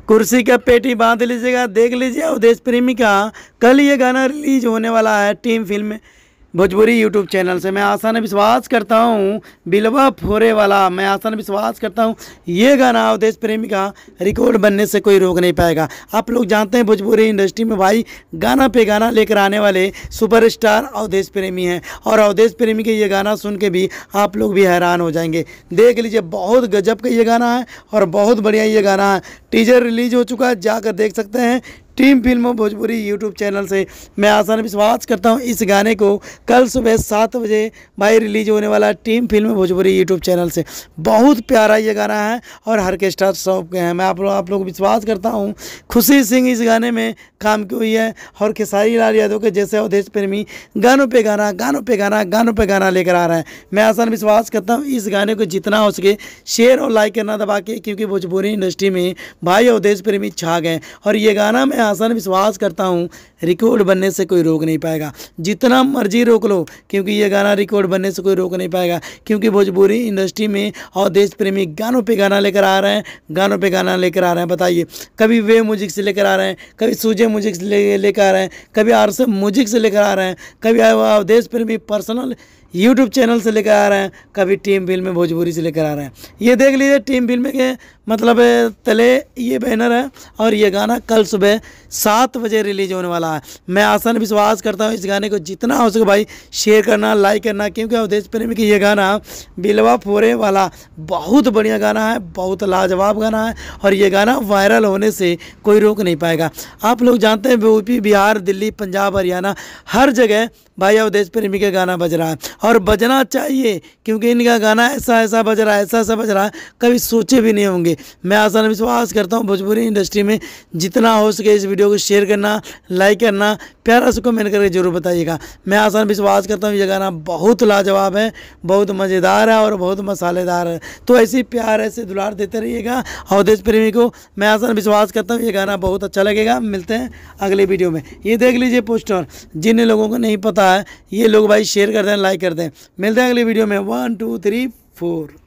कुर्सी का पेटी बांध लीजिएगा। देख लीजिए अवधेश प्रेमी का कल ये गाना रिलीज होने वाला है team film Bhojpuri YouTube channel से। मैं आसान विश्वास करता हूँ बिलवा फोरे वाला, मैं आसान विश्वास करता हूँ ये गाना अवधेश प्रेमी का रिकॉर्ड बनने से कोई रोक नहीं पाएगा। आप लोग जानते हैं भोजपुरी इंडस्ट्री में भाई गाना पे गाना लेकर आने वाले सुपरस्टार अवधेश प्रेमी हैं, और अवधेश प्रेमी के ये गाना सुन के भी आप लोग भी हैरान हो जाएंगे। देख लीजिए बहुत गजब का ये गाना है और बहुत बढ़िया ये गाना है। टीजर रिलीज हो चुका है, जाकर देख सकते हैं team film Bhojpuri YouTube channel से। मैं आसान विश्वास करता हूं इस गाने को कल सुबह 7 बजे भाई रिलीज होने वाला team film Bhojpuri YouTube channel से। बहुत प्यारा ये गाना है और ऑर्केस्ट्रा सॉन्ग के हैं। मैं आप लोग विश्वास करता हूं खुशी सिंह इस गाने में काम की हुई है, और खेसारी लाल यादव के जैसे अवधेश प्रेमी गानों पे गाना लेकर आ रहे हैं। मैं आसान विश्वास करता हूँ इस गाने को जितना हो सके शेयर और लाइक करना दबा के, क्योंकि भोजपुरी इंडस्ट्री में भाई अवधेश प्रेमी छा गए। और ये गाना मैं आसान विश्वास करता हूँ रिकॉर्ड बनने से कोई रोक नहीं पाएगा। जितना मर्जी रोक लो, क्योंकि ये गाना रिकॉर्ड बनने से कोई रोक नहीं पाएगा, क्योंकि भोजपुरी इंडस्ट्री में अवधेश प्रेमी गानों पे गाना लेकर आ रहे हैं। बताइए, कभी वे म्यूजिक से लेकर आ रहे हैं, कभी सूजे म्यूजिक से लेकर आ रहे हैं, कभी आरसे म्यूजिक से लेकर आ रहे हैं, कभी अवधेश प्रेमी पर्सनल यूट्यूब चैनल से लेकर आ रहे हैं, कभी टीम फिल्म भोजपुरी से लेकर आ रहे हैं। ये देख लीजिए टीम फिल्म के मतलब तले ये बैनर है, और ये गाना कल सुबह 7 बजे रिलीज होने वाला है। मैं आसान विश्वास करता हूँ इस गाने को जितना हो सके भाई शेयर करना, लाइक करना, क्योंकि अवधेश प्रेमी की ये गाना बिलवा फोरे वाला बहुत बढ़िया गाना है, बहुत लाजवाब गाना है, और ये गाना वायरल होने से कोई रोक नहीं पाएगा। आप लोग जानते हैं यूपी, बिहार, दिल्ली, पंजाब, हरियाणा हर जगह भाई अवधेश प्रेमी का गाना बज रहा है, और बजना चाहिए, क्योंकि इनका गाना ऐसा बज रहा है, ऐसा बज रहा है कभी सोचे भी नहीं होंगे। मैं आसान विश्वास करता हूँ भोजपुरी इंडस्ट्री में जितना हो सके इस वीडियो को शेयर करना, लाइक करना, प्यारा से कमेंट करके जरूर बताइएगा। मैं आसान विश्वास करता हूँ ये गाना बहुत लाजवाब है, बहुत मज़ेदार है और बहुत मसालेदार है। तो ऐसी प्यार ऐसे दुलार देते रहिएगा अवधेश प्रेमी को। मैं आसान विश्वास करता हूँ ये गाना बहुत अच्छा लगेगा। मिलते हैं अगले वीडियो में। ये देख लीजिए पोस्टर, जिन लोगों को नहीं पता है ये लोग भाई शेयर कर दें, लाइक कर दें। मिलते हैं अगली वीडियो में। 1 2 3 4।